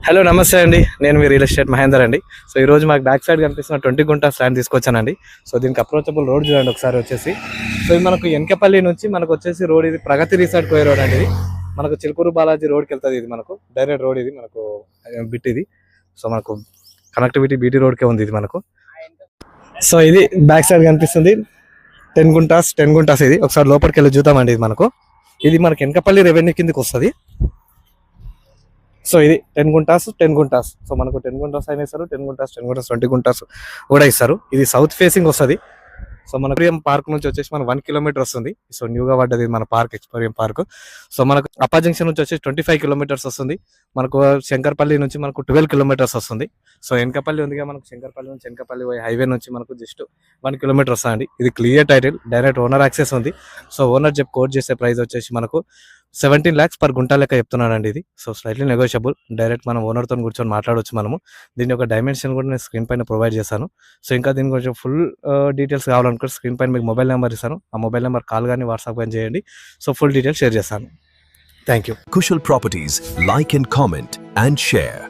Hello నమస్తే అండి. నేను మీ రియల్ ఎస్టేట్ మహేందర్ అండి. సో ఈరోజు మాకు బ్యాక్ సైడ్ కనిపిస్తున్న 20 గుంటాస్ ల్యాండ్ తీసుకొచ్చానండి. సో దీనికి అప్రోచబుల్ రోడ్ చూడండి ఒకసారి వచ్చేసి. సో ఇది మనకు ఎన్కపల్లి నుంచి మనకు వచ్చేసి రోడ్ ఇది ప్రగతి రిసార్ట్ పోయే రోడ్ అండి. ఇది మనకు చిలుకూరు బాలాజీ రోడ్కి వెళ్తుంది. ఇది మనకు డైరెక్ట్ రోడ్, ఇది మనకు బిట్ ఇది. సో మనకు కనెక్టివిటీ బీటీ రోడ్కే ఉంది ఇది మనకు. సో ఇది బ్యాక్ సైడ్ కనిపిస్తుంది 10 గుంటాస్ ఇది. ఒకసారి లోపలికి వెళ్ళి చూద్దామండి. ఇది మనకు ఎన్కపల్లి రెవెన్యూ కిందకి వస్తుంది. సో ఇది 10 గుంటాస్. సో మనకు 10 గుంటాస్ అయినా ఇస్తారు, 10 గుంటాస్ 20 గుంటాస్ కూడా ఇస్తారు. ఇది సౌత్ ఫేసింగ్ వస్తుంది. సో మన పార్క్ నుంచి వచ్చేసి మనకు 1 కిలోమీటర్ వస్తుంది. సో న్యూగా పడ్డది మన పార్క్, ఎక్స్పోరియం పార్క్. సో మనకు అప్పా జంక్షన్ నుంచి వచ్చేసి 25 కిలోమీటర్స్ వస్తుంది. మనకు శంకర్పల్లి నుంచి మనకు 12 కిలోమీటర్స్ వస్తుంది. సో ఎన్కపల్లి ఉందిగా మనకు, శంకర్పల్లి నుంచి ఎన్కపల్లి హైవే నుంచి మనకు జస్ట్ 1 కిలోమీటర్ వస్తుంది. ఇది clear title, direct owner access ఉంది. సో ఓనర్ కోట్ చేసే ప్రైస్ వచ్చేసి మనకు 17 lakhs పర్ గుంటా లెక్క చెప్తున్నానండి ఇది. So slightly negotiable. డైరెక్ట్ మనం ఓనర్తో కూర్చొని మాట్లాడవచ్చు మనము. దీని యొక్క డైమెన్షన్ కూడా నేను స్క్రీన్ పైన ప్రొవైడ్ చేశాను. సో ఇంకా దీని కొంచెం ఫుల్ డీటెయిల్స్ కావాలనుకుంటే స్క్రీన్ పైన మీకు మొబైల్ నెంబర్ ఇస్తాను. ఆ మొబైల్ నెంబర్ కాల్ కానీ వాట్సాప్ కానీ చేయండి. సో ఫుల్ డీటెయిల్స్ షేర్ చేస్తాను. Thank you. Kushal Properties, like and comment and share.